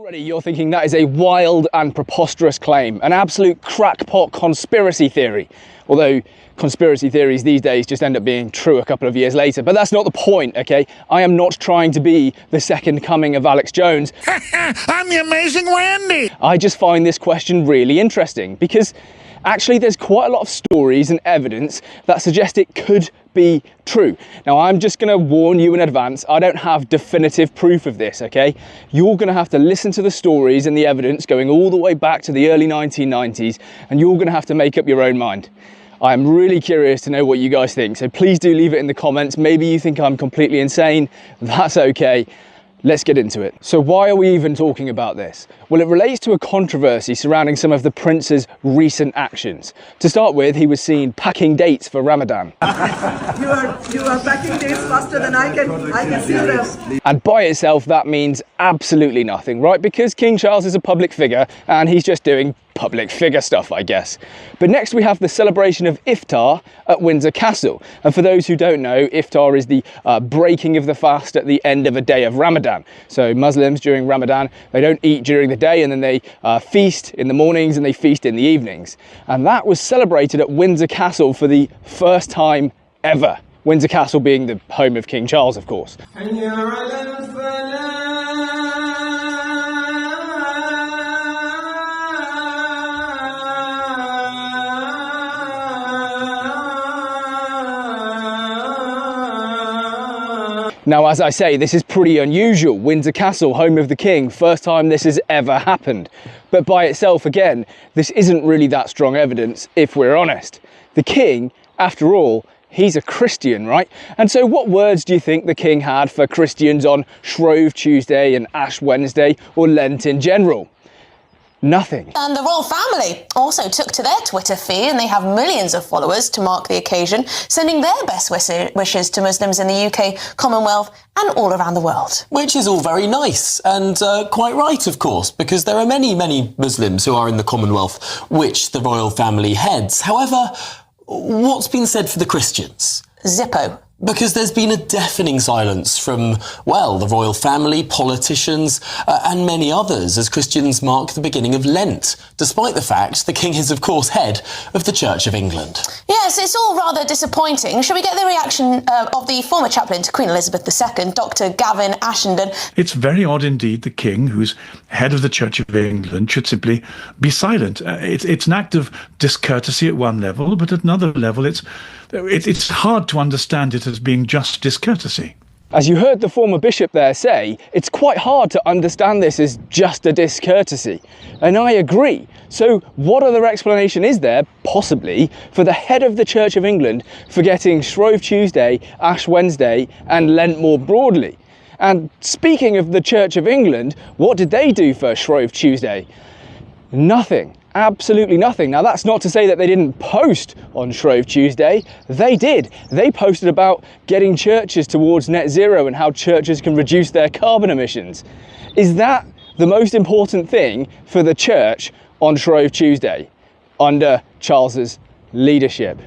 Already you're thinking that is a wild and preposterous claim, an absolute crackpot conspiracy theory. Although conspiracy theories these days just end up being true a couple of years later. But that's not the point, okay? I am not trying to be the second coming of Alex Jones. I'm the amazing Randy! I just find this question really interesting because actually there's quite a lot of stories and evidence that suggest it could be true. Now I'm just going to warn you in advance, I don't have definitive proof of this, okay? You're going to have to listen to the stories and the evidence going all the way back to the early 1990s, and you're going to have to make up your own mind. I'm really curious to know what you guys think, so please do leave it in the comments. Maybe you think I'm completely insane, that's okay. Let's get into it. So why are we even talking about this? Well, it relates to a controversy surrounding some of the prince's recent actions. To start with, he was seen packing dates for Ramadan. You are packing dates faster than I can see them. And by itself, that means absolutely nothing, right? Because King Charles is a public figure and he's just doing public figure stuff, I guess. But next we have the celebration of Iftar at Windsor Castle. And for those who don't know, Iftar is the breaking of the fast at the end of a day of Ramadan. So Muslims during Ramadan, they don't eat during the day, and then they feast in the mornings and they feast in the evenings. And that was celebrated at Windsor Castle for the first time ever. Windsor Castle being the home of King Charles, of course. Now, as I say, this is pretty unusual. Windsor Castle, home of the king, first time this has ever happened. But by itself, again, this isn't really that strong evidence, if we're honest. The king, after all, he's a Christian, right? And so what words do you think the king had for Christians on Shrove Tuesday and Ash Wednesday, or Lent in general? Nothing. And the royal family also took to their Twitter feed, and they have millions of followers to mark the occasion, sending their best wishes to Muslims in the UK, Commonwealth and all around the world. Which is all very nice and quite right, of course, because there are many, many Muslims who are in the Commonwealth which the royal family heads. However, what's been said for the Christians? Zippo. Because there's been a deafening silence from, well, the royal family, politicians, and many others as Christians mark the beginning of Lent, despite the fact the king is, of course, head of the Church of England. Yes, it's all rather disappointing. Shall we get the reaction of the former chaplain to Queen Elizabeth II, Dr. Gavin Ashenden? It's very odd indeed the king, who's head of the Church of England, should simply be silent. It's an act of discourtesy at one level, but at another level it's hard to understand it as being just discourtesy. As you heard the former bishop there say, it's quite hard to understand this as just a discourtesy. And I agree. So what other explanation is there, possibly, for the head of the Church of England forgetting Shrove Tuesday, Ash Wednesday and Lent more broadly? And speaking of the Church of England, what did they do for Shrove Tuesday? Nothing. Absolutely nothing. Now, that's not to say that they didn't post on Shrove Tuesday. They did. They posted about getting churches towards net zero and how churches can reduce their carbon emissions. Is that the most important thing for the church on Shrove Tuesday under Charles's leadership?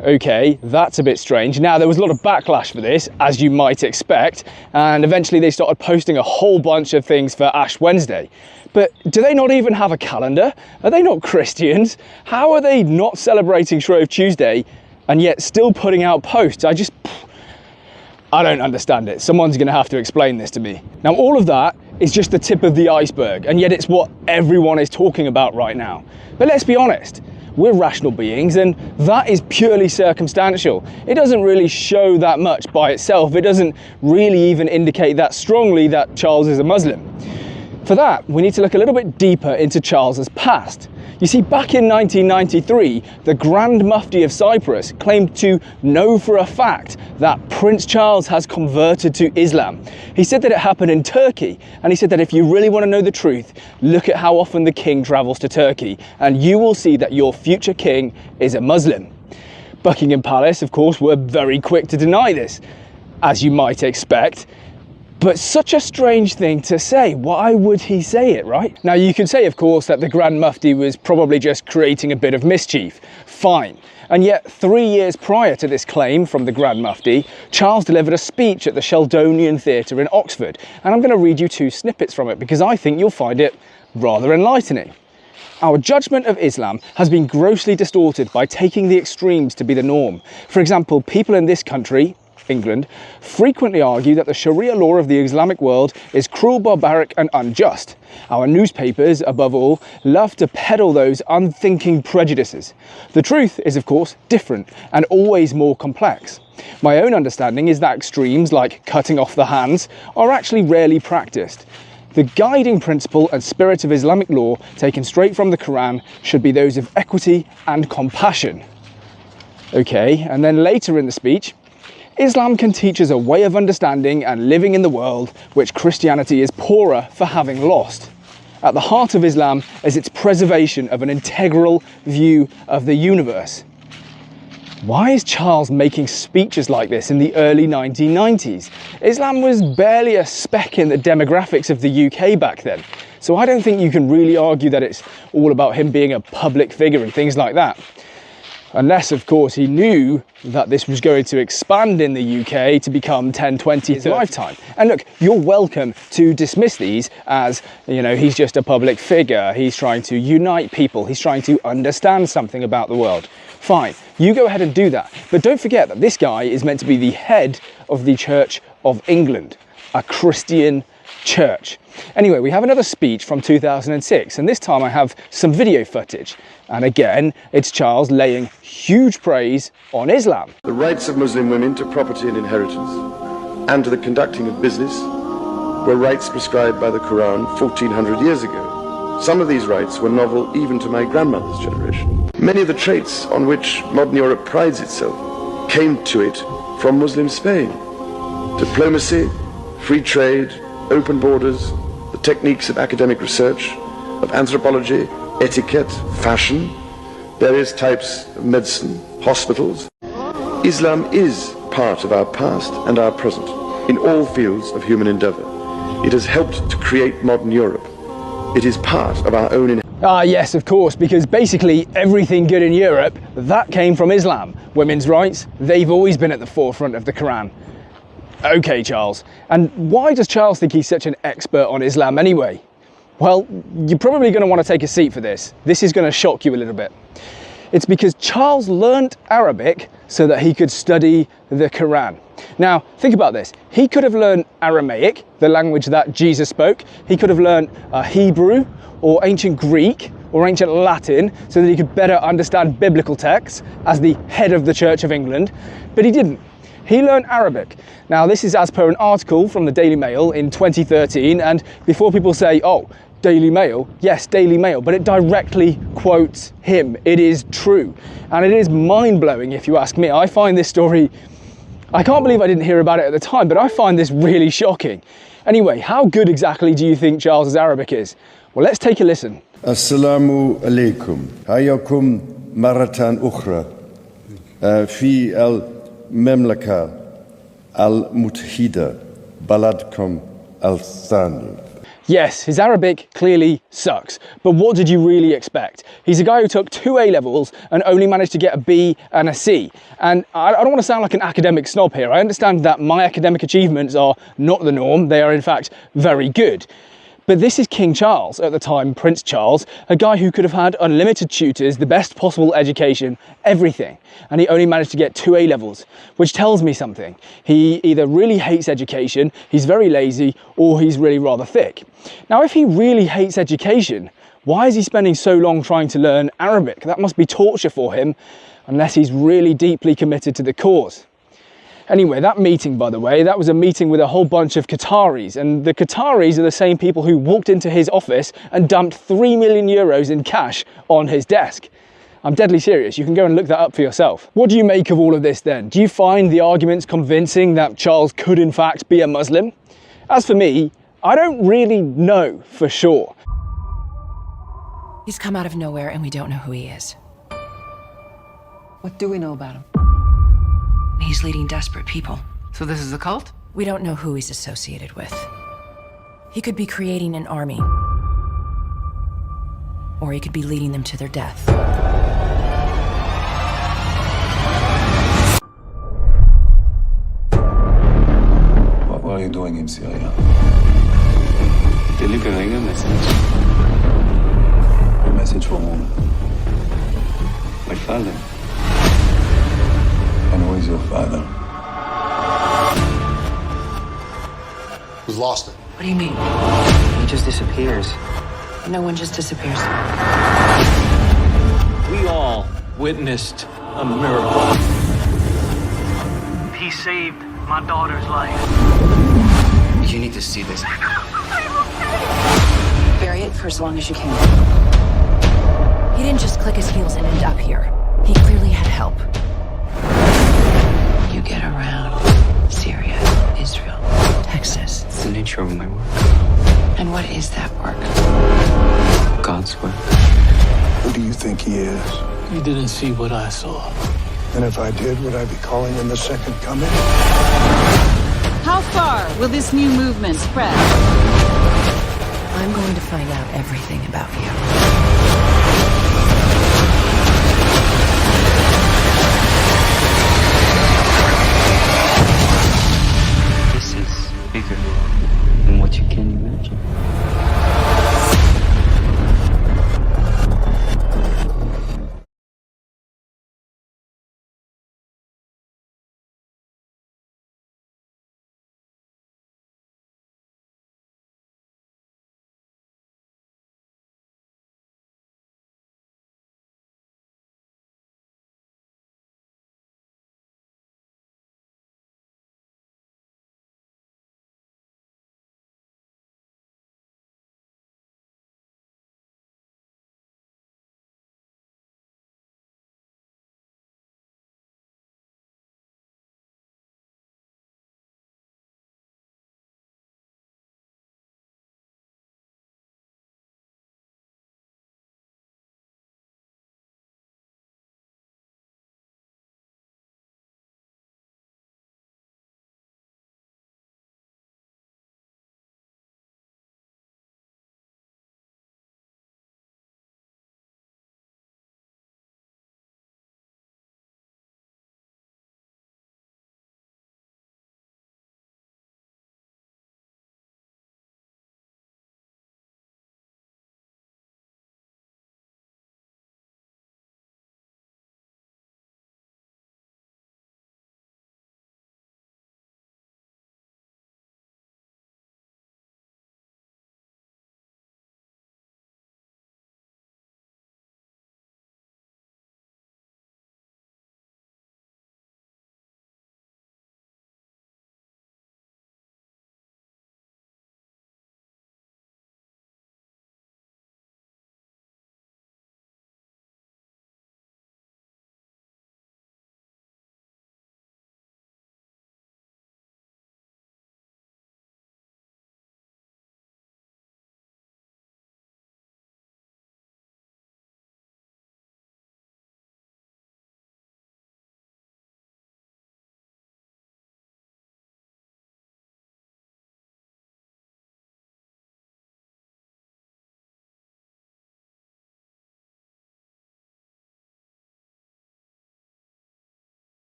Okay, that's a bit strange. Now, there was a lot of backlash for this, as you might expect, and eventually they started posting a whole bunch of things for Ash Wednesday. But do they not even have a calendar? Are they not Christians? How are they not celebrating Shrove Tuesday and yet still putting out posts? I don't understand it. Someone's going to have to explain this to me. Now, all of that is just the tip of the iceberg, and yet it's what everyone is talking about right now. But let's be honest. We're rational beings, and that is purely circumstantial. It doesn't really show that much by itself. It doesn't really even indicate that strongly that Charles is a Muslim. For that, we need to look a little bit deeper into Charles's past. You see, back in 1993, the Grand Mufti of Cyprus claimed to know for a fact that Prince Charles has converted to Islam. He said that it happened in Turkey, and he said that if you really want to know the truth, look at how often the king travels to Turkey, and you will see that your future king is a Muslim. Buckingham Palace, of course, were very quick to deny this, as you might expect. But such a strange thing to say. Why would he say it, right? Now, you could say, of course, that the Grand Mufti was probably just creating a bit of mischief. Fine. And yet 3 years prior to this claim from the Grand Mufti, Charles delivered a speech at the Sheldonian Theatre in Oxford, and I'm going to read you 2 snippets from it because I think you'll find it rather enlightening. Our judgment of Islam has been grossly distorted by taking the extremes to be the norm. For example, people in this country, England, frequently argue that the Sharia law of the Islamic world is cruel, barbaric and unjust. Our newspapers, above all, love to peddle those unthinking prejudices. The truth is, of course, different and always more complex. My own understanding is that extremes like cutting off the hands are actually rarely practiced. The guiding principle and spirit of Islamic law, taken straight from the Quran, should be those of equity and compassion. Okay, and then later in the speech, Islam can teach us a way of understanding and living in the world which Christianity is poorer for having lost. At the heart of Islam is its preservation of an integral view of the universe. Why is Charles making speeches like this in the early 1990s? Islam was barely a speck in the demographics of the UK back then. So I don't think you can really argue that it's all about him being a public figure and things like that. Unless, of course, he knew that this was going to expand in the UK to become 10, 20 his lifetime. And look, you're welcome to dismiss these as, you know, he's just a public figure, he's trying to unite people, he's trying to understand something about the world. Fine, you go ahead and do that. But don't forget that this guy is meant to be the head of the Church of England, a Christian church. Anyway, we have another speech from 2006, and this time I have some video footage. And again, it's Charles laying huge praise on Islam. The rights of Muslim women to property and inheritance, and to the conducting of business, were rights prescribed by the Quran 1400 years ago. Some of these rights were novel even to my grandmother's generation. Many of the traits on which modern Europe prides itself came to it from Muslim Spain. Diplomacy, free trade, open borders, the techniques of academic research, of anthropology, etiquette, fashion, various types of medicine, hospitals. Islam is part of our past and our present in all fields of human endeavor. It has helped to create modern Europe. It is part of our own Yes, of course, because basically everything good in Europe, that came from Islam. Women's rights, they've always been at the forefront of the Quran. Okay, Charles. And why does Charles think he's such an expert on Islam anyway? Well, you're probably going to want to take a seat for this. This is going to shock you a little bit. It's because Charles learnt Arabic so that he could study the Quran. Now, think about this. He could have learned Aramaic, the language that Jesus spoke. He could have learned Hebrew or ancient Greek or ancient Latin so that he could better understand biblical texts as the head of the Church of England, but he didn't. He learned Arabic. Now, this is as per an article from the Daily Mail in 2013, and before people say, oh, Daily Mail, yes, Daily Mail, but it directly quotes him. It is true. And it is mind-blowing if you ask me. I find this story, I can't believe I didn't hear about it at the time, but I find this really shocking. Anyway, how good exactly do you think Charles's Arabic is? Well, let's take a listen. Assalamu alaikum. Hayakum maratan ukhra. Fi al-Memlaka al-Muthida. Baladkum al-Thani. Yes, his Arabic clearly sucks, but what did you really expect? He's a guy who took 2 A-levels and only managed to get a B and a C. And I don't want to sound like an academic snob here. I understand that my academic achievements are not the norm. They are in fact very good. But this is King Charles, at the time Prince Charles, a guy who could have had unlimited tutors, the best possible education, everything. And he only managed to get 2 A-levels, which tells me something. He either really hates education, he's very lazy, or he's really rather thick. Now, if he really hates education, why is he spending so long trying to learn Arabic? That must be torture for him, unless he's really deeply committed to the cause. Anyway, that meeting, by the way, that was a meeting with a whole bunch of Qataris, and the Qataris are the same people who walked into his office and dumped 3 million euros in cash on his desk. I'm deadly serious. You can go and look that up for yourself. What do you make of all of this then? Do you find the arguments convincing that Charles could in fact be a Muslim? As for me, I don't really know for sure. He's come out of nowhere and we don't know who he is. What do we know about him? He's leading desperate people. So this is a cult? We don't know who he's associated with. He could be creating an army. Or he could be leading them to their death. you doing in Syria? Delivering a message. A message for whom? My father. And who is your father? We've lost it. What do you mean? He just disappears. No one just disappears. We all witnessed a miracle. He saved my daughter's life. You need to see this. Bury it for as long as you can. He didn't just click his heels and end up here. He clearly had help. You get around Syria, Israel, Texas. It's the nature of my work. And what is that work? God's work. Who do you think he is? You didn't see what I saw. And if I did, would I be calling him the second coming? How far will this new movement spread? I'm going to find out everything about you. This is bigger than what you can imagine.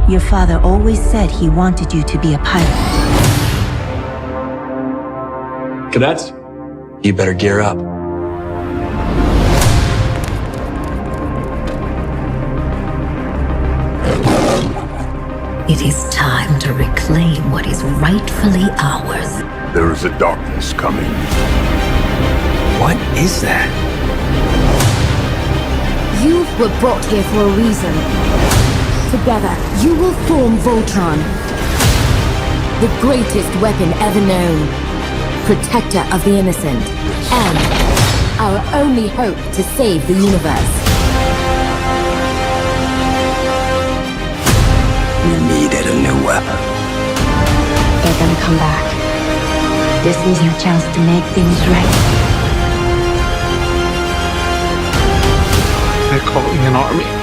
Your father always said he wanted you to be a pilot. Cadets, you better gear up. It is time to reclaim what is rightfully ours. There is a darkness coming. What is that? You were brought here for a reason. Together, you will form Voltron. The greatest weapon ever known. Protector of the innocent. And our only hope to save the universe. We needed a new weapon. They're gonna come back. This is your chance to make things right. They're calling an army.